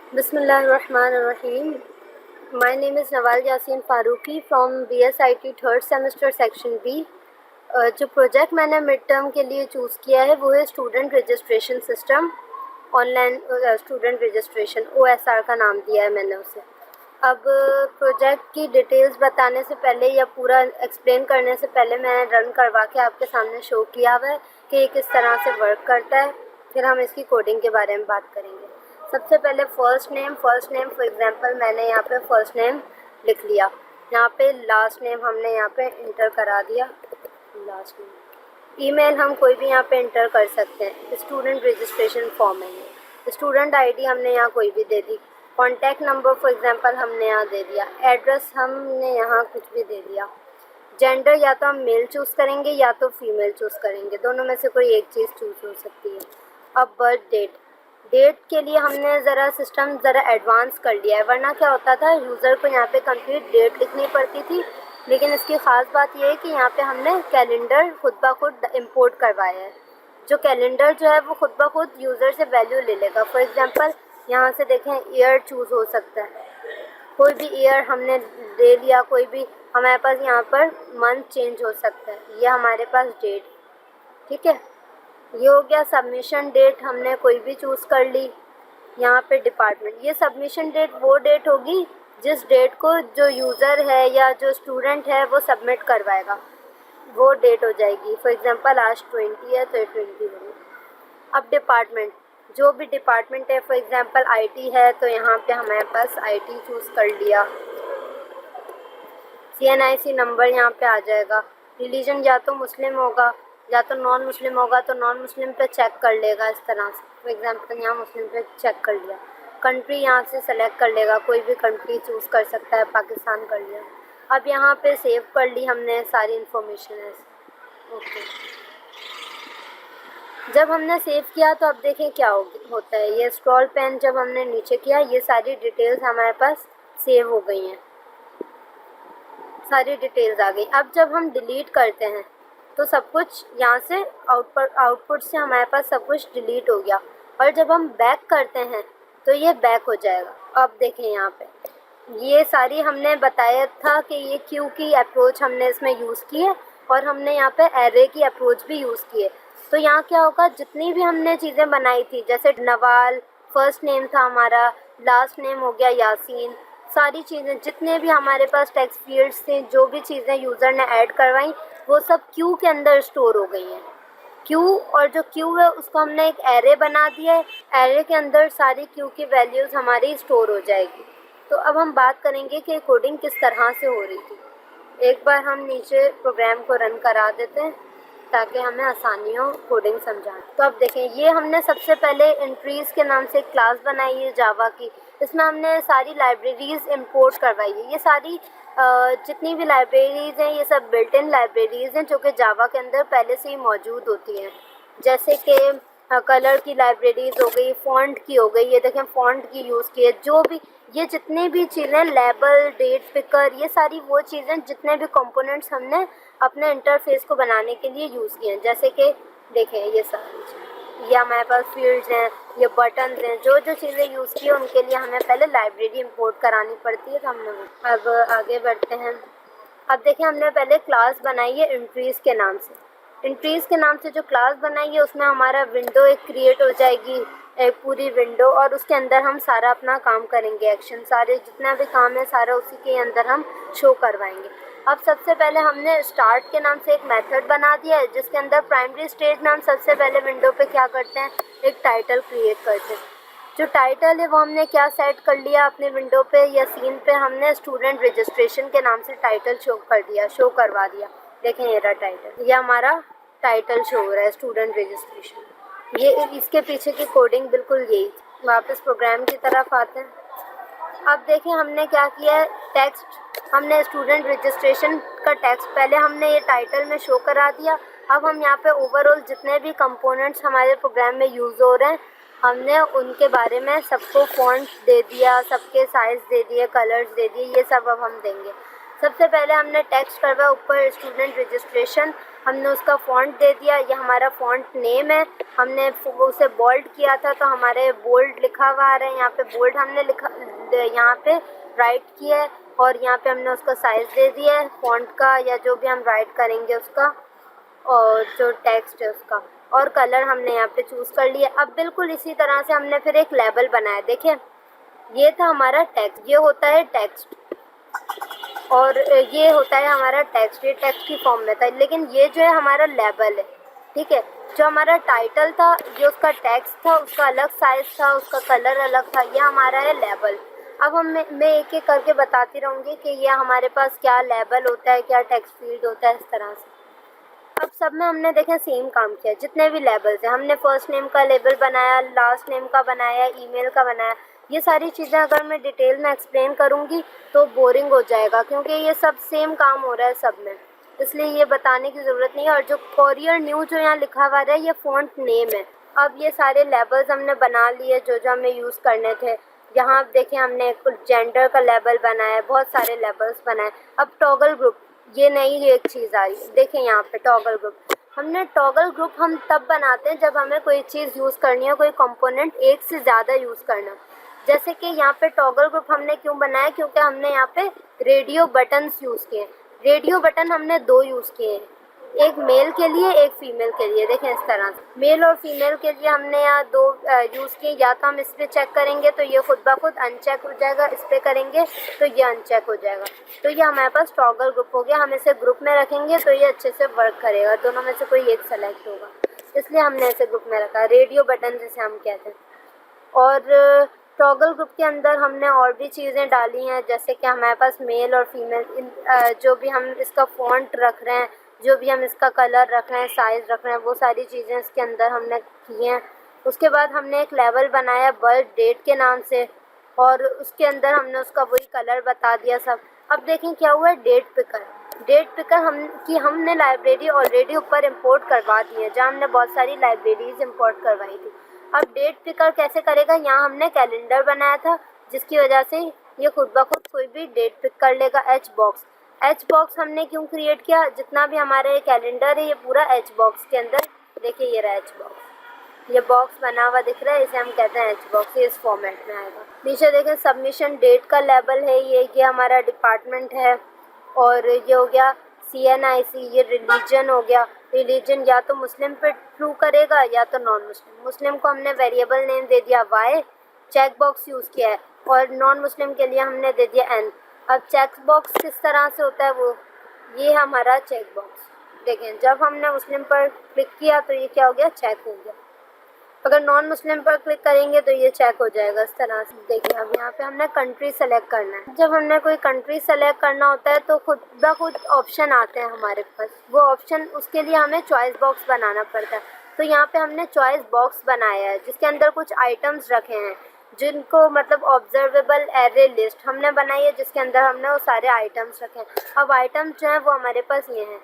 Bismillahirrahmanirrahim. My name is Nawal Yasin Faruqi from BSIT third semester section B. जो project मैंने mid term के लिए choose किया है वो है student registration system, online student registration OSR का नाम दिया है मैंने उसे। अब प्रोजेक्ट की डिटेल्स बताने से पहले या पूरा एक्सप्लेन करने से पहले मैंने रन करवा के आपके सामने शो किया हुआ है कि ये किस तरह से वर्क करता है। फिर हम इसकी कोडिंग के बारे में बात करेंगे। सबसे पहले फर्स्ट नेम फॉर एग्जांपल मैंने यहाँ पे फर्स्ट नेम लिख लिया। यहाँ पे लास्ट नेम हमने यहाँ पे इंटर करा दिया, लास्ट नेम। ईमेल हम कोई भी यहाँ पे इंटर कर सकते हैं, स्टूडेंट रजिस्ट्रेशन फॉर्म है ये। स्टूडेंट आईडी हमने यहाँ कोई भी दे दी। कॉन्टैक्ट नंबर फॉर एग्जांपल हमने यहाँ दे दिया। एड्रेस हमने यहाँ कुछ भी दे दिया। जेंडर या तो हम मेल चूज़ करेंगे या तो फीमेल चूज़ करेंगे, दोनों में से कोई एक चीज़ चूज़ हो सकती है। अब बर्थ डेट के लिए हमने ज़रा सिस्टम ज़रा एडवांस कर लिया है, वरना क्या होता था यूज़र को यहाँ पे कंप्लीट डेट लिखनी पड़ती थी। लेकिन इसकी ख़ास बात यह है कि यहाँ पे हमने कैलेंडर खुद ब खुद इम्पोर्ट करवाया है। जो कैलेंडर जो है वो खुद ब खुद यूज़र से वैल्यू ले लेगा। फॉर एग्जांपल यहाँ से देखें ईयर चूज़ हो सकता है, कोई भी ईयर हमने दे लिया, कोई भी हमारे पास यहाँ पर मंथ चेंज हो सकता है, ये हमारे पास डेट। ठीक है, ये हो गया सबमिशन डेट, हमने कोई भी चूज़ कर ली। यहाँ पे डिपार्टमेंट, ये सबमिशन डेट वो डेट होगी जिस डेट को जो यूज़र है या जो स्टूडेंट है वो सबमिट करवाएगा, वो डेट हो जाएगी। फॉर एग्जांपल आज 20 है तो 20 होगी। अब डिपार्टमेंट, जो भी डिपार्टमेंट है, फॉर एग्जांपल IT है तो यहाँ पे हमारे पास IT चूज़ कर लिया। CNIC नंबर यहाँ पे आ जाएगा। रिलीजन या तो मुस्लिम होगा या तो नॉन मुस्लिम होगा, तो नॉन मुस्लिम पे चेक कर लेगा इस तरह से। फॉर एग्जांपल यहाँ मुस्लिम पे चेक कर लिया। कंट्री यहाँ से सेलेक्ट कर लेगा, कोई भी कंट्री चूज़ कर सकता है, पाकिस्तान कर लिया। अब यहाँ पे सेव कर ली हमने सारी इन्फॉर्मेशन है। ओके, जब हमने सेव किया तो अब देखें क्या होता है। ये स्क्रॉल पेन जब हमने नीचे किया, ये सारी डिटेल्स हमारे पास सेव हो गई हैं, सारी डिटेल्स आ गई। अब जब हम डिलीट करते हैं तो सब कुछ यहाँ से आउटपुट से हमारे पास सब कुछ डिलीट हो गया, और जब हम बैक करते हैं तो ये बैक हो जाएगा। अब देखें यहाँ पे ये सारी हमने बताया था कि ये क्यू की अप्रोच हमने इसमें यूज़ की है, और हमने यहाँ पे एरे की अप्रोच भी यूज़ की है। तो यहाँ क्या होगा, जितनी भी हमने चीज़ें बनाई थी, जैसे नवाल फर्स्ट नेम था हमारा, लास्ट नेम हो गया यासीन, सारी चीज़ें जितने भी हमारे पास टेक्स्ट फील्ड्स थे, जो भी चीज़ें यूज़र ने ऐड करवाई, वो सब क्यू के अंदर स्टोर हो गई हैं। क्यू, और जो क्यू है उसको हमने एक एरे बना दिया है। एरे के अंदर सारी क्यू की वैल्यूज़ हमारी स्टोर हो जाएगी। तो अब हम बात करेंगे कि कोडिंग किस तरह से हो रही थी। एक बार हम नीचे प्रोग्राम को रन करा देते हैं ताकि हमें आसानी हो कोडिंग समझाना। तो अब देखें, ये हमने सबसे पहले एंट्रीज़ के नाम से एक क्लास बनाई है जावा की। इसमें हमने सारी लाइब्रेरीज़ इंपोर्ट करवाई है। ये सारी जितनी भी लाइब्रेरीज़ हैं ये सब बिल्ट इन लाइब्रेरीज़ हैं जो कि जावा के अंदर पहले से ही मौजूद होती हैं। जैसे कि कलर की लाइब्रेरीज़ हो गई, फ़ॉन्ट की हो गई, ये देखें फ़ॉन्ट की यूज़ की है। जो भी ये जितनी भी चीज़ें, लेबल, डेट पिकर, ये सारी वो चीज़ें, जितने भी कंपोनेंट्स हमने अपने इंटरफेस को बनाने के लिए यूज़ किए हैं। जैसे कि देखें ये सारी चीज़ें, ये हमारे पास फील्ड्स हैं, ये बटन्स हैं, जो जो चीज़ें यूज़ की हैं उनके लिए हमें पहले लाइब्रेरी इंपोर्ट करानी पड़ती है। तो हमने अब आगे बढ़ते हैं। अब देखें, हमने पहले क्लास बनाई है एंट्रीज़ के नाम से। एंट्रीज़ के नाम से जो क्लास बनाई है उसमें हमारा विंडो एक क्रिएट हो जाएगी, एक पूरी विंडो, और उसके अंदर हम सारा अपना काम करेंगे। एक्शन सारे जितना भी काम है सारा उसी के अंदर हम शो करवाएंगे। अब सबसे पहले हमने स्टार्ट के नाम से एक मेथड बना दिया है, जिसके अंदर प्राइमरी स्टेज में हम सबसे पहले विंडो पे क्या करते हैं, एक टाइटल क्रिएट करते हैं। जो टाइटल है वो हमने क्या सेट कर लिया अपने विंडो पे या सीन पे, हमने स्टूडेंट रजिस्ट्रेशन के नाम से टाइटल शो करवा दिया। देखें ये रहा टाइटल, ये हमारा टाइटल शो हो रहा है, स्टूडेंट रजिस्ट्रेशन। ये इसके पीछे की कोडिंग बिल्कुल यही। वापस प्रोग्राम की तरफ आते हैं। अब देखें हमने क्या किया है, टेक्स्ट हमने स्टूडेंट रजिस्ट्रेशन का टेक्स्ट पहले हमने ये टाइटल में शो करा दिया। अब हम यहाँ पे ओवरऑल जितने भी कंपोनेंट्स हमारे प्रोग्राम में यूज़ हो रहे हैं हमने उनके बारे में सबको फॉन्ट दे दिया, सबके साइज़ दे दिए, कलर्स दे दिए, ये सब अब हम देंगे। सबसे पहले हमने टेक्स्ट करवाया ऊपर स्टूडेंट रजिस्ट्रेशन, हमने उसका फ़ॉन्ट दे दिया, ये हमारा फ़ॉन्ट नेम है। हमने उसे बोल्ड किया था तो हमारे बोल्ड लिखा हुआ आ रहा है, यहाँ पे बोल्ड हमने लिखा, यहाँ पे राइट किया है और यहाँ पे हमने उसका साइज़ दे दिया है फ़ॉन्ट का या जो भी हम राइट करेंगे उसका, और जो टेक्स्ट है उसका, और कलर हमने यहाँ पे चूज़ कर लिया। अब बिल्कुल इसी तरह से हमने फिर एक लेबल बनाया। देखिए ये था हमारा टेक्स्ट, ये होता है टेक्स्ट, और ये होता है हमारा टेक्स्ट, ये टेक्स्ट की फॉर्म में था। लेकिन ये जो है हमारा लेबल है, ठीक है। जो हमारा टाइटल था ये उसका टेक्स्ट था, उसका अलग साइज़ था, उसका कलर अलग था, ये हमारा है लेबल। अब मैं एक एक करके बताती रहूँगी कि ये हमारे पास क्या लेबल होता है, क्या टेक्स्ट फील्ड होता है, इस तरह से। अब सब में हमने देखें सेम काम किया, जितने भी लेबल्स हैं हमने फर्स्ट नेम का लेबल बनाया, लास्ट नेम का बनाया, ईमेल का बनाया। ये सारी चीज़ें अगर मैं डिटेल में एक्सप्लेन करूँगी तो बोरिंग हो जाएगा, क्योंकि ये सब सेम काम हो रहा है सब में, इसलिए ये बताने की ज़रूरत नहीं है। और जो कोरियर न्यू जो यहाँ लिखा हुआ है ये फ़ॉन्ट नेम है। अब ये सारे लेबल्स हमने बना लिए जो जो हमें यूज़ करने थे। यहाँ आप देखें हमने जेंडर का लेबल बनाया, बहुत सारे लेबल्स बनाए। अब टॉगल ग्रुप, ये नई एक चीज़ आ रही है, देखें यहाँ पे टॉगल ग्रुप। हमने टॉगल ग्रुप हम तब बनाते हैं जब हमें कोई चीज़ यूज़ करनी है, कोई कंपोनेंट एक से ज़्यादा यूज़ करना। जैसे कि यहाँ पे टॉगल ग्रुप हमने क्यों बनाया, क्योंकि हमने यहाँ पे रेडियो बटन्स यूज़ किए। रेडियो बटन हमने 2 यूज़ किए हैं, एक मेल के लिए एक फ़ीमेल के लिए। देखें इस तरह से मेल और फीमेल के लिए हमने यहाँ 2 यूज़ किए। या तो हम इस पर चेक करेंगे तो ये खुद ब खुद अनचेक हो जाएगा, इस पर करेंगे तो ये अनचेक हो जाएगा। तो ये हमारे पास टॉगल ग्रुप हो गया। हम इसे ग्रुप में रखेंगे तो ये अच्छे से वर्क करेगा, दोनों में से कोई एक सेलेक्ट होगा, इसलिए हमने इसे ग्रुप में रखा, रेडियो बटन जिसे हम कहते हैं। और टॉगल ग्रुप के अंदर हमने और भी चीज़ें डाली हैं, जैसे कि हमारे पास मेल और फीमेल जो भी हम इसका फ़ॉन्ट रख रहे हैं, जो भी हम इसका कलर रख रहे हैं, साइज़ रख रहे हैं, वो सारी चीज़ें इसके अंदर हमने की हैं। उसके बाद हमने एक लेवल बनाया बर्थ डेट के नाम से, और उसके अंदर हमने उसका वही कलर बता दिया सब। अब देखें क्या हुआ है, डेट पिकर हमने लाइब्रेरी ऑलरेडी ऊपर इंपोर्ट करवा दी है, जहाँ हमने बहुत सारी लाइब्रेरीज इंपोर्ट करवाई थी। अब डेट पिकर कैसे करेगा, यहाँ हमने कैलेंडर बनाया था, जिसकी वजह से ये खुद ब खुद कोई भी डेट पिक कर लेगा। एच बॉक्स हमने क्यों क्रिएट किया, जितना भी हमारा ये कैलेंडर है ये पूरा एच बॉक्स के अंदर, देखिए ये रहा एच बॉक्स, ये बॉक्स बना हुआ दिख रहा है, इसे हम कहते हैं एच बॉक्स। ये इस फॉर्मेट में आएगा। नीचे देखें सबमिशन डेट का लेबल है, ये हमारा डिपार्टमेंट है। और ये हो गया CNIC, ये रिलीजन हो गया। रिलीजन या तो मुस्लिम पे ट्रू करेगा या तो नॉन मुस्लिम। मुस्लिम को हमने वेरिएबल नेम दे दिया Y, चेक बॉक्स यूज़ किया है, और नॉन मुस्लिम के लिए हमने दे दिया N। अब चेक बॉक्स किस तरह से होता है वो, ये हमारा चेक बॉक्स। देखें जब हमने मुस्लिम पर क्लिक किया तो ये क्या हो गया, चेक हो गया। अगर नॉन मुस्लिम पर क्लिक करेंगे तो ये चेक हो जाएगा इस तरह से। देखिए अब यहाँ पे हमने कंट्री सेलेक्ट करना है। जब हमने कोई कंट्री सेलेक्ट करना होता है तो खुद ब खुद ऑप्शन आते हैं हमारे पास, वो ऑप्शन उसके लिए हमें चॉइस बॉक्स बनाना पड़ता है। तो यहाँ पे हमने चॉइस बॉक्स बनाया है जिसके अंदर कुछ आइटम्स रखे हैं, जिनको मतलब ऑब्जर्वेबल एरे लिस्ट हमने बनाई है, जिसके अंदर हमने वो सारे आइटम्स रखे हैं। अब आइटम्स जो हैं वो हमारे पास ये हैं।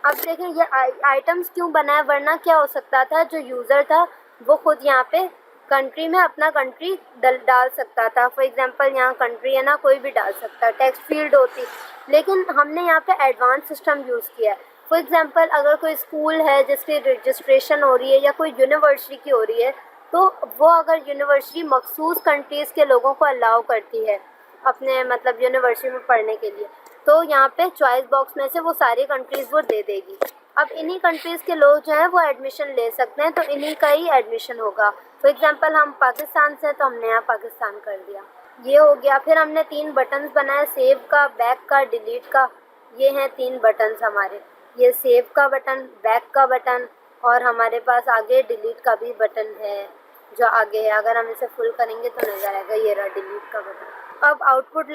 अब देखें ये आइटम्स क्यों बनाया, वरना क्या हो सकता था, जो यूज़र था वो खुद यहाँ पे कंट्री में अपना कंट्री डाल सकता था। फॉर एग्जांपल यहाँ कंट्री है ना, कोई भी डाल सकता है, टेक्स्ट फील्ड होती। लेकिन हमने यहाँ पे एडवांस सिस्टम यूज़ किया है। फॉर एग्जांपल अगर कोई स्कूल है जिसकी रजिस्ट्रेशन हो रही है या कोई यूनिवर्सिटी की हो रही है, तो वो अगर यूनिवर्सिटी मखसूस कंट्रीज़ के लोगों को अलाउ करती है अपने मतलब यूनिवर्सिटी में पढ़ने के लिए, तो यहाँ पे चॉइस बॉक्स में से वो सारी कंट्रीज़ वो दे देगी। अब इन्हीं कंट्रीज़ के लोग जो हैं वो एडमिशन ले सकते हैं, तो इन्हीं का ही एडमिशन होगा। फॉर एग्जांपल हम पाकिस्तान से हैं तो हमने यहाँ पाकिस्तान कर दिया, ये हो गया। फिर हमने 3 बटन्स बनाए, सेव का, बैक का, डिलीट का। ये हैं 3 बटन्स हमारे, ये सेव का बटन, बैक का बटन, और हमारे पास आगे डिलीट का भी बटन है जो आगे है। अगर हम इसे फुल करेंगे तो नज़र आएगा, ये रहा डिलीट का बटन। अब आउटपुट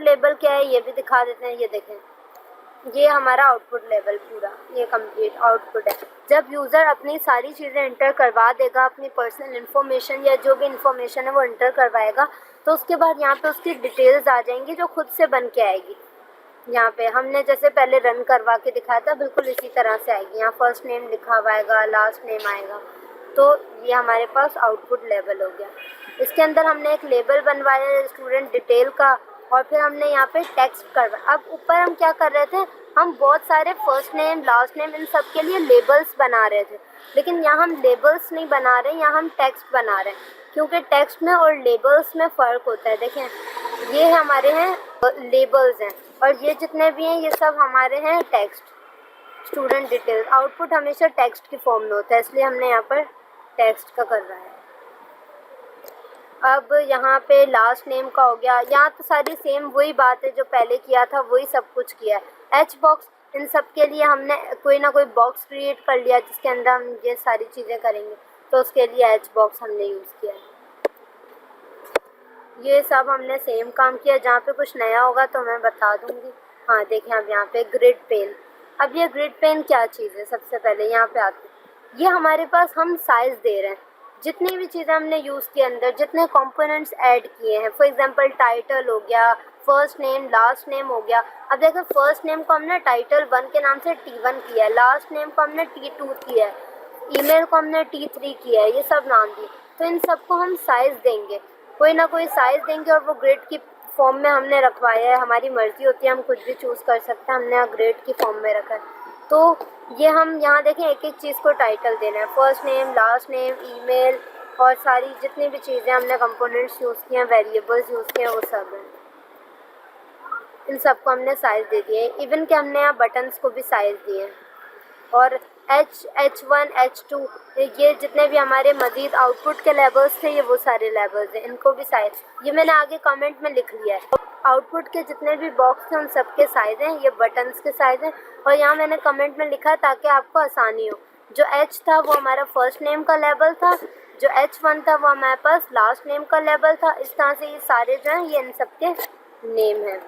लेवल क्या है ये भी दिखा देते हैं। ये देखें, ये हमारा आउटपुट लेवल पूरा ये कंप्लीट आउटपुट है। जब यूज़र अपनी सारी चीज़ें इंटर करवा देगा, अपनी पर्सनल इन्फॉर्मेशन या जो भी इन्फॉर्मेशन है वो इंटर करवाएगा, तो उसके बाद यहाँ पे उसकी डिटेल्स आ जाएंगी जो खुद से बन के आएगी। यहाँ पे हमने जैसे पहले रन करवा के दिखाया था, बिल्कुल इसी तरह से आएगी। यहाँ फर्स्ट नेम लिखा हुआ आएगा, लास्ट नेम आएगा। तो ये हमारे पास आउटपुट लेवल हो गया। इसके अंदर हमने एक लेबल बनवाया स्टूडेंट डिटेल का, और फिर हमने यहाँ पे टेक्स्ट करवाया। अब ऊपर हम क्या कर रहे थे, हम बहुत सारे first name last name in सब के लिए लेबल्स बना रहे थे, लेकिन यहाँ हम लेबल्स नहीं बना रहे, यहाँ हम टेक्स्ट बना रहे हैं, क्योंकि टेक्स्ट में और लेबल्स में फ़र्क होता है। देखें, ये हमारे हैं लेबल्स हैं, और ये जितने भी हैं ये सब हमारे हैं टेक्स्ट, स्टूडेंट डिटेल्स। आउटपुट हमेशा टेक्स्ट की फॉर्म में होता है, इसलिए हमने यहाँ पर टेक्स्ट का कर रहा है। अब यहाँ पे लास्ट नेम का हो गया, यहाँ तो सारी सेम वही बात है जो पहले किया था, वही सब कुछ किया है। एच बॉक्स, इन सब के लिए हमने कोई ना कोई बॉक्स क्रिएट कर लिया जिसके अंदर हम ये सारी चीज़ें करेंगे, तो उसके लिए एच बॉक्स हमने यूज़ किया है। ये सब हमने सेम काम किया, जहाँ पे कुछ नया होगा तो मैं बता दूँगी। हाँ देखें, अब यहाँ पे ग्रिड पेन। अब ये ग्रिड पेन क्या चीज़ है, सबसे पहले यहाँ पे आते हैं। ये हमारे पास हम साइज़ दे रहे हैं, जितनी भी चीज़ें हमने यूज़ किए अंदर, जितने कंपोनेंट्स ऐड किए हैं, फॉर एग्जांपल टाइटल हो गया, फर्स्ट नेम लास्ट नेम हो गया। अब देखो, फर्स्ट नेम को हमने टाइटल 1 के नाम से T1 किया है, लास्ट नेम को हमने T2 किया है, ईमेल को हमने T3 किया है, ये सब नाम दिए। तो इन सबको हम साइज़ देंगे, कोई ना कोई साइज़ देंगे, और वो ग्रिड की फॉर्म में हमने रखवाया है। हमारी मर्ज़ी होती है, हम कुछ भी चूज़ कर सकते हैं, हमने ग्रिड की फॉर्म में रखा है। तो ये हम यहाँ देखें, एक एक चीज़ को टाइटल देना है, first name last name email, और सारी जितनी भी चीज़ें हमने कंपोनेंट्स यूज़ किए हैं, वेरिएबल्स यूज़ किए हैं, वो सब हैं। इन सबको हमने साइज़ दे दिए, इवन कि हमने यहाँ बटन्स को भी साइज़ दिए हैं। और H1 H2 ये जितने भी हमारे मज़ीद आउटपुट के लेवल्स थे, ये वो सारे लेवल्स हैं, इनको भी साइज़ ये मैंने आगे कमेंट में लिख लिया है। आउटपुट के जितने भी बॉक्स हैं उन सब के साइज़ हैं, ये बटन्स के साइज़ हैं, और यहाँ मैंने कमेंट में लिखा है ताकि आपको आसानी हो। जो H था वो हमारा फर्स्ट नेम का लेवल था, जो H1 था वो हमारे पास लास्ट नेम का लेवल था। इस तरह से ये सारे जो हैं ये इन सब के नेम हैं।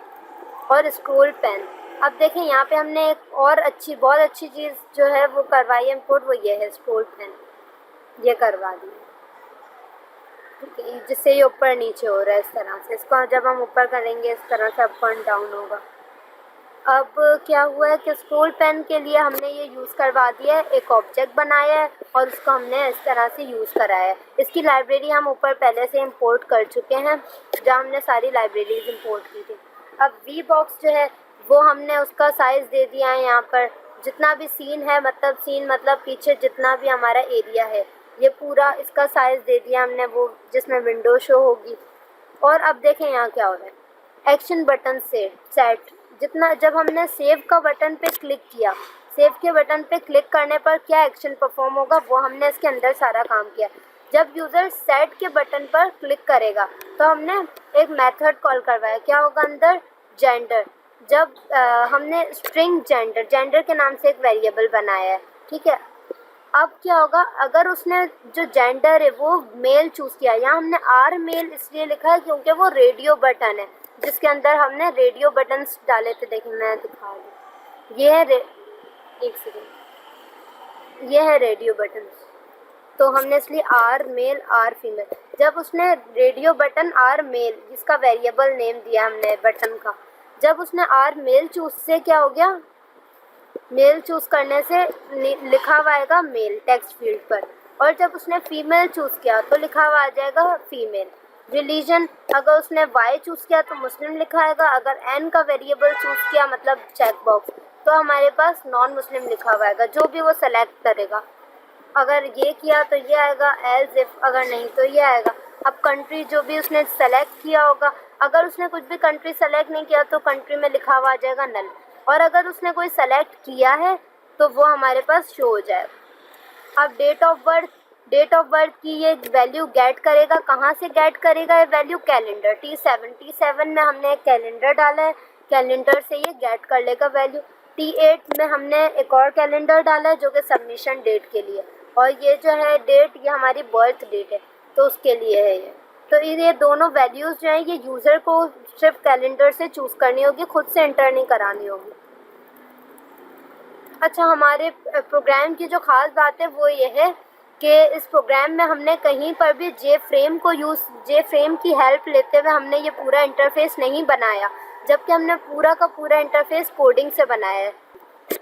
और स्क्रोल पेन, अब देखें यहाँ पे हमने एक और बहुत अच्छी चीज़ जो है वो करवाई है इंपोर्ट, वो ये है स्क्रोल पेन, ये करवा दी, ठीक है, जिससे ये ऊपर नीचे हो रहा है इस तरह से। इसको जब हम ऊपर करेंगे इस तरह से अप एंड डाउन होगा। अब क्या हुआ है कि स्क्रोल पेन के लिए हमने ये यूज़ करवा दिया है, एक ऑब्जेक्ट बनाया है और उसको हमने इस तरह से यूज़ कराया है। इसकी लाइब्रेरी हम ऊपर पहले से इंपोर्ट कर चुके हैं, जहाँ हमने सारी लाइब्रेरीज इंपोर्ट की थी। अब वी बॉक्स जो है वो हमने उसका साइज़ दे दिया है, यहाँ पर जितना भी सीन है, मतलब पीछे जितना भी हमारा एरिया है, ये पूरा इसका साइज़ दे दिया हमने, वो जिसमें विंडो शो होगी। और अब देखें यहाँ क्या हो रहा है, एक्शन बटन सेट, जब हमने सेव का बटन पे क्लिक किया, सेव के बटन पे क्लिक करने पर क्या एक्शन परफॉर्म होगा, वो हमने इसके अंदर सारा काम किया। जब यूज़र सेट के बटन पर क्लिक करेगा तो हमने एक मेथड कॉल करवाया, क्या होगा अंदर, जेंडर। जब हमने स्ट्रिंग जेंडर के नाम से एक वेरिएबल बनाया है, ठीक है। अब क्या होगा, अगर उसने जो जेंडर है वो मेल चूज़ किया, यहाँ हमने आर मेल इसलिए लिखा है क्योंकि वो रेडियो बटन है जिसके अंदर हमने रेडियो बटन्स डाले थे। देखिए मैं दिखा दूँ, ये है एक सेकेंड, ये है रेडियो बटन्स, तो हमने इसलिए आर मेल आर फीमेल। जब उसने रेडियो बटन आर मेल, जिसका वेरिएबल नेम दिया हमने बटन का, जब उसने आर मेल चूज़ से क्या हो गया, मेल चूज़ करने से लिखा हुआ आएगा मेल टेक्स्ट फील्ड पर, और जब उसने फीमेल चूज़ किया तो लिखा हुआ आ जाएगा फीमेल। रिलीजन, अगर उसने वाई चूज़ किया तो मुस्लिम लिखा आएगा, अगर एन का वेरिएबल चूज़ किया मतलब चेक बॉक्स, तो हमारे पास नॉन मुस्लिम लिखा हुआ आएगा, जो भी वो सेलेक्ट करेगा। अगर ये किया तो ये आएगा, एज इफ अगर नहीं तो ये आएगा। अब कंट्री जो भी उसने सेलेक्ट किया होगा, अगर उसने कुछ भी कंट्री सेलेक्ट नहीं किया तो कंट्री में लिखा हुआ आ जाएगा नल, और अगर उसने कोई सेलेक्ट किया है तो वो हमारे पास शो हो जाएगा। अब डेट ऑफ बर्थ की ये वैल्यू गेट करेगा, कहाँ से गेट करेगा ये वैल्यू, कैलेंडर T7 में हमने एक कैलेंडर डाला है, कैलेंडर से ये गेट कर लेगा वैल्यू। T8 में हमने एक और कैलेंडर डाला है जो कि सबमिशन डेट के लिए, और ये जो है डेट, ये हमारी बर्थ डेट है तो उसके लिए है ये। तो ये दोनों वैल्यूज़ जो हैं ये यूज़र को सिर्फ कैलेंडर से चूज़ करनी होगी, खुद से एंटर नहीं करानी होगी। अच्छा, हमारे प्रोग्राम की जो ख़ास बात है वो ये है कि इस प्रोग्राम में हमने कहीं पर भी जे फ्रेम की हेल्प लेते हुए हमने ये पूरा इंटरफेस नहीं बनाया, जबकि हमने पूरा का पूरा इंटरफेस कोडिंग से बनाया है।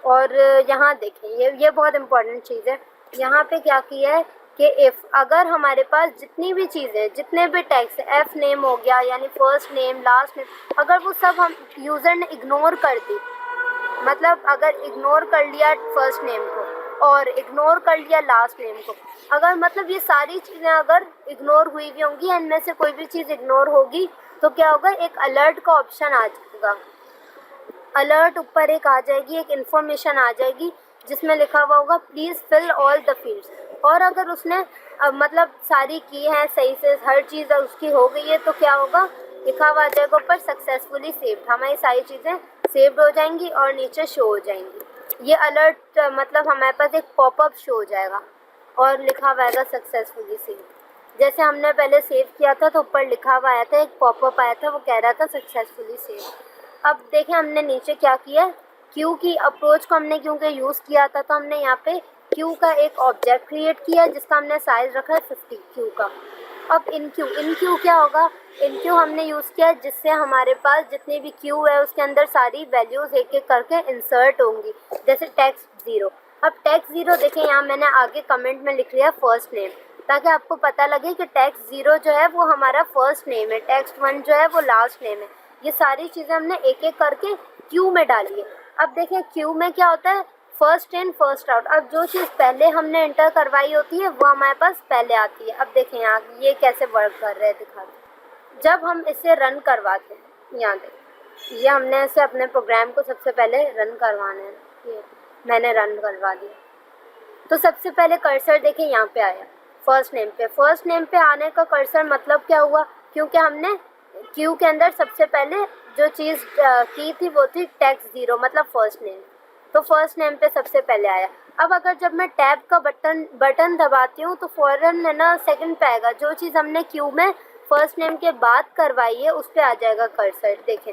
और यहाँ देखें, ये बहुत इम्पोर्टेंट चीज़ है, यहाँ पे क्या किया है कि इफ़ अगर हमारे पास जितनी भी चीज़ें, जितने भी टैग्स, एफ नेम हो गया यानी फर्स्ट नेम लास्ट नेम, अगर वो सब हम यूज़र ने इग्नोर कर दी, मतलब अगर इग्नोर कर लिया फर्स्ट नेम को और इग्नोर कर लिया लास्ट नेम को, अगर मतलब ये सारी चीज़ें अगर इग्नोर हुई भी होंगी, इनमें से कोई भी चीज़ इग्नोर होगी तो क्या होगा, एक अलर्ट का ऑप्शन आ जाएगा। अलर्ट ऊपर एक आ जाएगी, एक इन्फॉर्मेशन आ जाएगी जिसमें लिखा हुआ होगा please fill all the fields. और अगर उसने मतलब सारी की हैं सही से, हर चीज़ उसकी हो गई है, तो क्या होगा, लिखा हुआ आ जाएगा ऊपर सक्सेसफुली सेव्ड। हमारी सारी चीज़ें सेव्ड हो जाएंगी और नीचे शो हो जाएंगी। ये अलर्ट मतलब हमारे पास एक पॉपअप शो हो जाएगा और लिखा हुआ आएगा सक्सेसफुली सेव। जैसे हमने पहले सेव किया था तो ऊपर लिखा हुआ आया था, एक पॉपअप आया था, वो कह रहा था सक्सेसफुली सेव। अब देखें हमने नीचे क्या किया है, क्यू की अप्रोच को हमने क्योंकि यूज़ किया था तो हमने यहाँ पे क्यू का एक ऑब्जेक्ट क्रिएट किया जिसका हमने साइज रखा है 50 क्यू का। अब इन क्यू क्या होगा, इन क्यू हमने यूज़ किया जिससे हमारे पास जितनी भी क्यू है उसके अंदर सारी वैल्यूज़ एक एक करके इंसर्ट होंगी, जैसे टेक्स्ट 0। अब टेक्स्ट 0 देखें यहाँ मैंने आगे कमेंट में लिख लिया फर्स्ट नेम, ताकि आपको पता लगे कि टेक्स्ट 0 जो है वो हमारा फर्स्ट नेम है, टेक्स्ट 1 जो है वो लास्ट नेम है। ये सारी चीज़ें हमने एक एक करके क्यू में डाली है। अब देखें क्यू में क्या होता है, फर्स्ट इन फर्स्ट आउट। अब जो चीज़ पहले हमने एंटर करवाई होती है वो हमारे पास पहले आती है। अब देखें यहाँ ये कैसे वर्क कर रहा है दिखाते। जब हम इसे रन करवाते हैं, यहाँ देखें ये हमने इसे अपने प्रोग्राम को सबसे पहले रन करवाना है, ये मैंने रन करवा दिया। तो सबसे पहले कर्सर देखें यहाँ पे आया फर्स्ट नेम पे। फर्स्ट नेम पे आने का कर्सर मतलब क्या हुआ, क्योंकि हमने क्यू के अंदर सबसे पहले जो चीज़ की थी वो थी टेक्स्ट 0 मतलब फर्स्ट नेम, तो फर्स्ट नेम पे सबसे पहले आया। अब अगर जब मैं टैब का बटन दबाती हूँ तो फ़ौरन है ना सेकंड पे आएगा, जो चीज़ हमने क्यू में फर्स्ट नेम के बाद करवाई है उस पर आ जाएगा कर्सर। देखें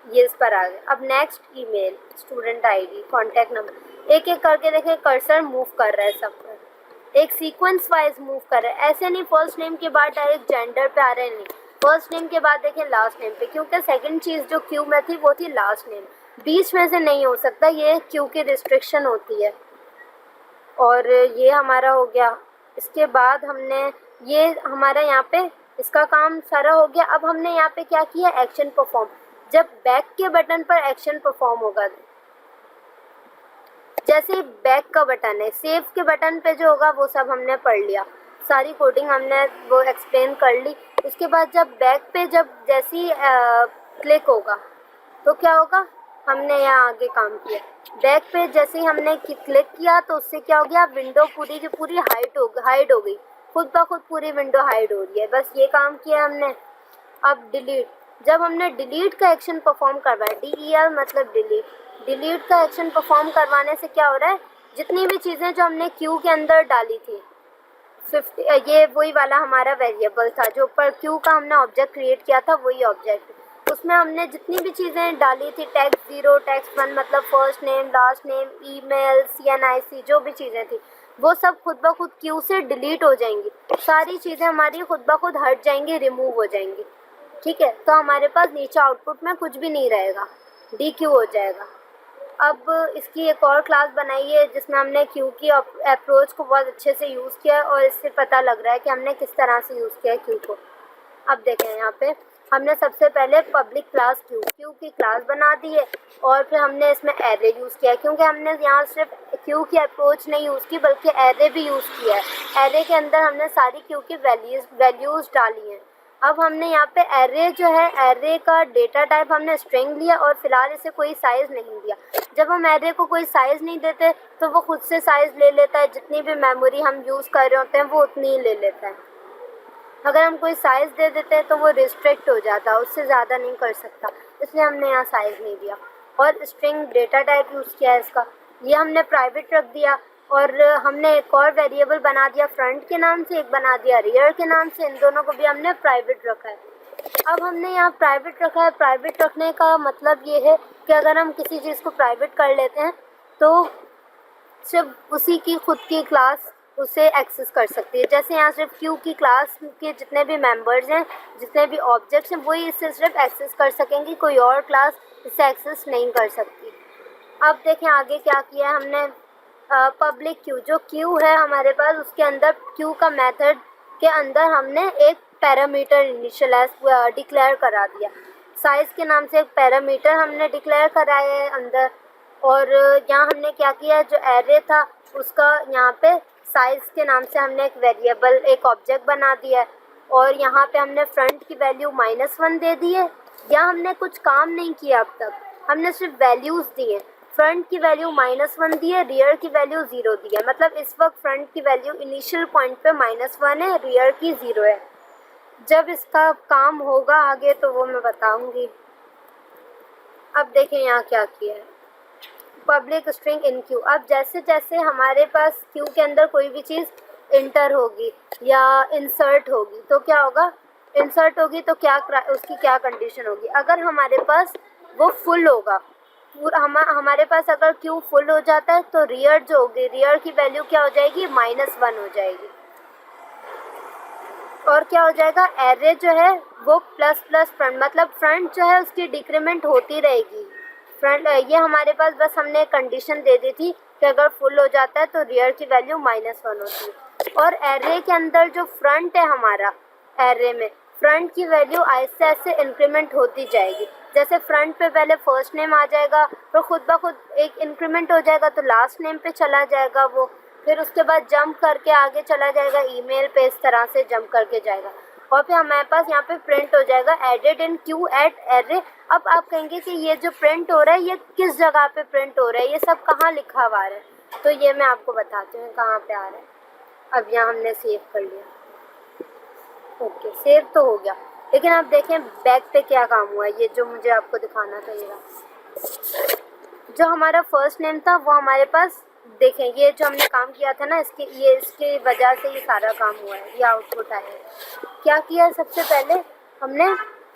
ये इस पर आ गया। अब next email, student ID, contact number, एक एक करके देखें कर्सर मूव कर रहा है सब पर, एक सीक्वेंस वाइज मूव कर रहा है। ऐसे नहीं फर्स्ट नेम के बाद डायरेक्ट जेंडर पे आ रहे हैं, नहीं, फर्स्ट नेम के बाद देखें लास्ट नेम पे, क्योंकि सेकंड चीज़ जो क्यू में थी वो थी लास्ट नेम, बीच में से नहीं हो सकता, ये क्यू की रिस्ट्रिक्शन होती है। और ये हमारा हो गया। इसके बाद हमने ये हमारा यहाँ पे इसका काम सारा हो गया। अब हमने यहाँ पे क्या किया, एक्शन परफॉर्म। जब बैक के बटन पर एक्शन परफॉर्म होगा, जैसे बैक का बटन है, सेव के बटन पे जो होगा वो सब हमने पढ़ लिया, सारी कोडिंग हमने वो एक्सप्लेन कर ली। उसके बाद जब बैक पे जब जैसी क्लिक होगा तो क्या होगा, हमने यहाँ आगे काम किया। बैक पे जैसे ही हमने क्लिक किया तो उससे क्या हो गया, विंडो पूरी की पूरी हाइड हो गई, खुद ब खुद पूरी विंडो हाइड हो रही है। बस ये काम किया हमने। अब डिलीट, जब हमने डिलीट का एक्शन परफॉर्म करवाया, DEL मतलब डिलीट, डिलीट का एक्शन परफॉर्म करवाने से क्या हो रहा है, जितनी भी चीज़ें जो हमने क्यू के अंदर डाली थी 50, ये वही वाला हमारा वेरिएबल था जो ऊपर क्यू का हमने ऑब्जेक्ट क्रिएट किया था, वही ऑब्जेक्ट, उसमें हमने जितनी भी चीज़ें डाली थी टेक्स्ट 0 टेक्स्ट 1 मतलब first name last name email CNIC जो भी चीज़ें थी वो सब खुद ब खुद क्यू से डिलीट हो जाएंगी। सारी चीज़ें हमारी खुद ब खुद हट जाएंगी, रिमूव हो जाएंगी। ठीक है, तो हमारे पास नीचे आउटपुट में कुछ भी नहीं रहेगा, DQ हो जाएगा। अब इसकी एक और क्लास बनाई है जिसमें हमने क्यू की अप्रोच को बहुत अच्छे से यूज़ किया है और इससे पता लग रहा है कि हमने किस तरह से यूज़ किया है क्यू को। अब देखें यहाँ पे हमने सबसे पहले पब्लिक क्लास क्यू की क्लास बना दी है और फिर हमने इसमें एरे यूज़ किया है, क्योंकि हमने यहाँ सिर्फ क्यू की अप्रोच नहीं यूज़ की बल्कि एरे भी यूज़ किया है। एरे के अंदर हमने सारी क्यू की वैल्यूज़ डाली हैं। अब हमने यहाँ पे एरे जो है, एरे का डेटा टाइप हमने स्ट्रिंग लिया और फिलहाल इसे कोई साइज़ नहीं दिया। जब हम एरे को कोई साइज़ नहीं देते तो वो खुद से साइज़ ले लेता है, जितनी भी मेमोरी हम यूज़ कर रहे होते हैं वो उतनी ही ले लेता है। अगर हम कोई साइज़ दे देते हैं तो वो रिस्ट्रिक्ट हो जाता है, उससे ज़्यादा नहीं कर सकता, इसलिए हमने यहाँ साइज़ नहीं दिया। और स्ट्रिंग डेटा टाइप यूज़ किया है इसका, ये हमने प्राइवेट रख दिया और हमने एक और वेरिएबल बना दिया फ्रंट के नाम से, एक बना दिया रियर के नाम से, इन दोनों को भी हमने प्राइवेट रखा है। अब हमने यहाँ प्राइवेट रखा है, प्राइवेट रखने का मतलब ये है कि अगर हम किसी चीज़ को प्राइवेट कर लेते हैं तो सिर्फ उसी की खुद की क्लास उसे एक्सेस कर सकती है। जैसे यहाँ सिर्फ क्यू की क्लास के जितने भी मेंबर्स हैं, जितने भी ऑब्जेक्ट्स हैं, वही इससे सिर्फ एक्सेस कर सकेंगी, कोई और क्लास इसे एक्सेस नहीं कर सकती। अब देखें आगे क्या किया है हमने, पब्लिक क्यू, जो क्यू है हमारे पास उसके अंदर क्यू का मेथड के अंदर हमने एक पैरामीटर इनिशियलाइज डिक्लेयर करा दिया। साइज़ के नाम से एक पैरामीटर हमने डिक्लेयर कराया है अंदर, और यहाँ हमने क्या किया, जो एरे था उसका यहाँ पे साइज़ के नाम से हमने एक वेरिएबल, एक ऑब्जेक्ट बना दिया है और यहाँ पे हमने फ्रंट की वैल्यू -1 दे दी है। यहाँ हमने कुछ काम नहीं किया अब तक, हमने सिर्फ वैल्यूज़ दी है। फ्रंट की वैल्यू -1 दी है, रियर की वैल्यू 0 दी है। मतलब इस वक्त फ्रंट की वैल्यू इनिशियल पॉइंट पे -1 है, रियर की 0 है। जब इसका काम होगा आगे तो वो मैं बताऊंगी। अब देखें यहाँ क्या किया है, पब्लिक स्ट्रिंग इन क्यू। अब जैसे जैसे हमारे पास क्यू के अंदर कोई भी चीज़ इंटर होगी या इंसर्ट होगी तो क्या होगा, इंसर्ट होगी तो क्या उसकी क्या कंडीशन होगी। अगर हमारे पास वो फुल होगा, हमारे पास अगर क्यू फुल हो जाता है तो रियर जो होगी, रियर की वैल्यू क्या हो जाएगी, -1 हो जाएगी। और क्या हो जाएगा, एरे जो है वो प्लस फ्रंट, मतलब फ्रंट जो है उसकी डिक्रीमेंट होती रहेगी। फ्रंट ये हमारे पास बस हमने कंडीशन दे दी थी कि अगर फुल हो जाता है तो रियर की वैल्यू -1 होती है। और एरे के अंदर जो फ्रंट है हमारा, एरे में फ्रंट की वैल्यू ऐसे ऐसे इंक्रीमेंट होती जाएगी। जैसे फ्रंट पे पहले फर्स्ट नेम आ जाएगा तो खुद ब खुद एक इंक्रीमेंट हो जाएगा तो लास्ट नेम पे चला जाएगा वो, फिर उसके बाद जंप करके आगे चला जाएगा ईमेल पे, इस तरह से जंप करके जाएगा। और फिर हमारे पास यहाँ पे प्रिंट हो जाएगा added in queue at array. अब आप कहेंगे कि ये जो प्रिंट हो रहा है ये किस जगह पे प्रिंट हो रहा है, ये सब कहाँ लिखा हुआ है, तो ये मैं आपको बताती हूँ कहाँ पे आ रहा है। अब यहाँ हमने सेव कर लिया, ओके सेव तो हो गया, लेकिन आप देखें बैक पे क्या काम हुआ है। ये जो मुझे आपको दिखाना था, ये रहा, जो हमारा फर्स्ट नेम था वो हमारे पास, देखें ये जो हमने काम किया था ना, इसकी वजह से ये सारा काम हुआ है, ये आउटपुट आया है। क्या किया, सबसे पहले हमने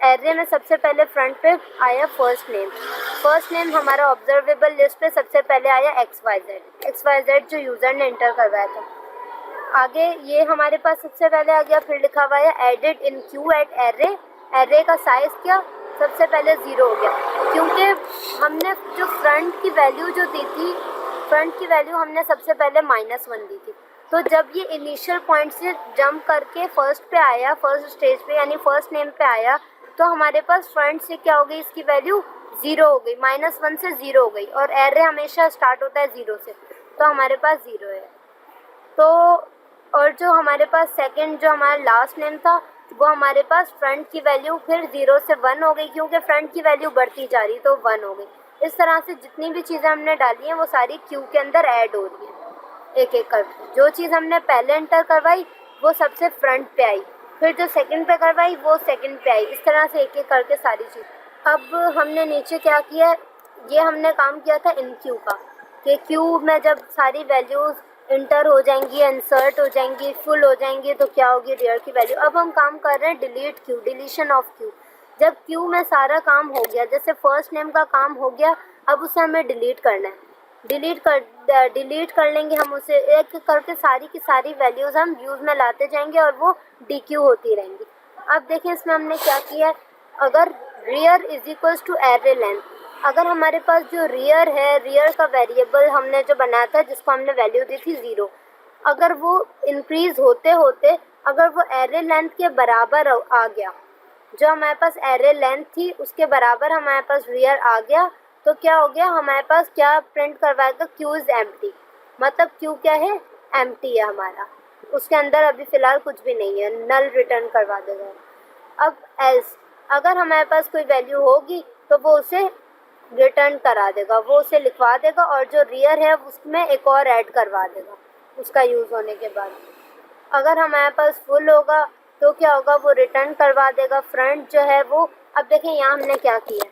एरे में सबसे पहले फ्रंट पे आया फर्स्ट नेम हमारा ऑब्जर्वेबल लिस्ट पे सबसे पहले आया XYZ जो यूज़र ने इंटर करवाया था। आगे ये हमारे पास सबसे पहले आ गया, फिर लिखा हुआ है added in queue at array. Array का साइज़ क्या, सबसे पहले 0 हो गया, क्योंकि हमने जो फ्रंट की वैल्यू जो दी थी, फ्रंट की वैल्यू हमने सबसे पहले -1 दी थी। तो जब ये इनिशियल पॉइंट से जंप करके फर्स्ट पे आया, फर्स्ट स्टेज पे यानी फर्स्ट नेम पे आया, तो हमारे पास फ्रंट से क्या हो गई, इसकी वैल्यू 0 हो गई, -1 से 0 हो गई। और एरे हमेशा स्टार्ट होता है 0 से, तो हमारे पास 0 है। तो और जो हमारे पास सेकंड जो हमारा लास्ट नेम था वो हमारे पास फ्रंट की वैल्यू फिर 0 से 1 हो गई, क्योंकि फ्रंट की वैल्यू बढ़ती जा रही तो 1 हो गई। इस तरह से जितनी भी चीज़ें हमने डाली हैं वो सारी क्यू के अंदर ऐड हो रही हैं एक एक करके। जो चीज़ हमने पहले एंटर करवाई वो सबसे फ्रंट पे आई, फिर जो सेकंड पे करवाई वो सेकंड पे आई, इस तरह से एक एक करके सारी चीज़। अब हमने नीचे क्या किया, ये हमने काम किया था इन क्यू का, कि क्यू में जब सारी वैल्यूज़ इंटर हो जाएंगी, इंसर्ट हो जाएंगी, फुल हो जाएंगी तो क्या होगी, रियर की वैल्यू। अब हम काम कर रहे हैं delete Q, deletion of Q. जब क्यू में सारा काम हो गया, जैसे फर्स्ट नेम का काम हो गया, अब उसे हमें डिलीट करना है। डिलीट कर लेंगे हम उसे, एक करके सारी की सारी वैल्यूज़ हम यूज़ में लाते जाएंगे और वो DQ होती रहेंगी। अब देखें इसमें हमने क्या किया है, अगर rear is equals to array length, अगर हमारे पास जो रियर है, रियर का वेरिएबल हमने जो बनाया था जिसको हमने वैल्यू दी थी 0, अगर वो इंक्रीज़ होते होते अगर वो एरे लेंथ के बराबर आ गया, जो हमारे पास एरे लेंथ थी उसके बराबर हमारे पास रियर आ गया, तो क्या हो गया, हमारे पास क्या प्रिंट करवाएगा, क्यू इज़ एम्प्टी। मतलब क्यू क्या है, एम्प्टी है हमारा, उसके अंदर अभी फ़िलहाल कुछ भी नहीं है, नल रिटर्न करवा देगा। अब एल्स, अगर हमारे पास कोई वैल्यू होगी तो वो उसे रिटर्न करा देगा, वो उसे लिखवा देगा और जो रियर है उसमें एक और ऐड करवा देगा उसका यूज़ होने के बाद। अगर हमारे पास फुल होगा तो क्या होगा, वो रिटर्न करवा देगा फ्रंट जो है वो। अब देखें यहाँ हमने क्या किया,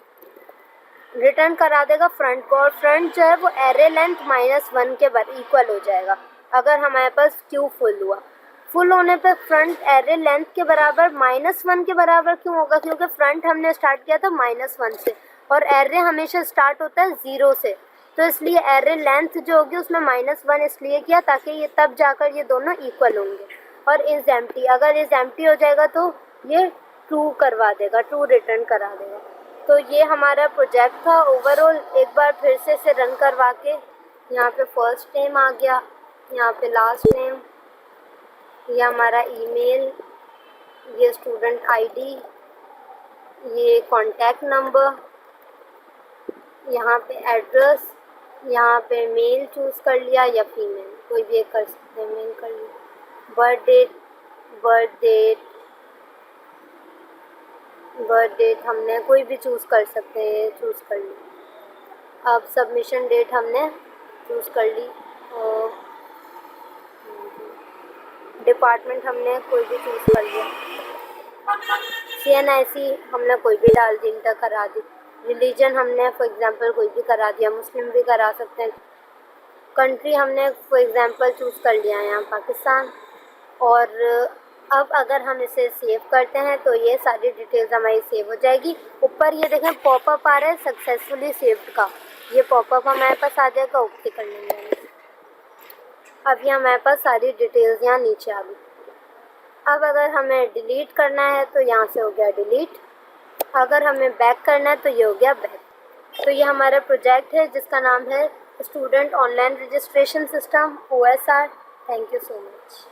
रिटर्न करा देगा फ्रंट को, और फ्रंट जो है वो एरे लेंथ -1 के इक्वल हो जाएगा अगर हमारे पास क्यू फुल हुआ। फुल होने पे फ्रंट एरे लेंथ के बराबर -1 के बराबर क्यों होगा, क्योंकि फ्रंट हमने स्टार्ट किया था -1 से और एरे हमेशा स्टार्ट होता है 0 से, तो इसलिए एरे लेंथ जो होगी उसमें -1 इसलिए किया ताकि ये तब जाकर ये दोनों इक्वल होंगे। और इज़ एम्प्टी, अगर इज़ एम्प्टी हो जाएगा तो ये ट्रू करवा देगा, ट्रू रिटर्न करा देगा। तो ये हमारा प्रोजेक्ट था ओवरऑल। एक बार फिर से रन करवा के, यहाँ पे फर्स्ट नेम आ गया, यहाँ पे लास्ट नेम, ये हमारा ईमेल, ये स्टूडेंट आईडी, ये कॉन्टैक्ट नंबर, यहाँ पे एड्रेस, यहाँ पे मेल चूज़ कर लिया या फीमेल, कोई भी एक कर सकते हैं, मेल कर लिया। बर्थ डेट हमने कोई भी चूज़ कर सकते हैं, चूज़ कर ली। अब सबमिशन डेट हमने चूज़ कर ली और डिपार्टमेंट हमने कोई भी चूज़ कर लिया। CNIC हमने कोई भी डाल दी, इंटर करा दी। रिलीजन हमने फॉर एग्जांपल कोई भी करा दिया, मुस्लिम भी करा सकते हैं। कंट्री हमने फॉर एग्जांपल चूज़ कर लिया है यहाँ पाकिस्तान। और अब अगर हम इसे सेव करते हैं तो ये सारी डिटेल्स हमारी सेव हो जाएगी। ऊपर ये देखें पॉपअप आ रहा है सक्सेसफुली सेव्ड का, ये पॉपअप हमारे पास आ जाएगा। ओके कर लेंगे। अब ये हमारे पास सारी डिटेल्स यहाँ नीचे आ गई। अब अगर हमें डिलीट करना है तो यहाँ से हो गया डिलीट, अगर हमें बैक करना है तो ये हो गया बैक। तो ये हमारा प्रोजेक्ट है जिसका नाम है student online registration system OSR। Thank you so much.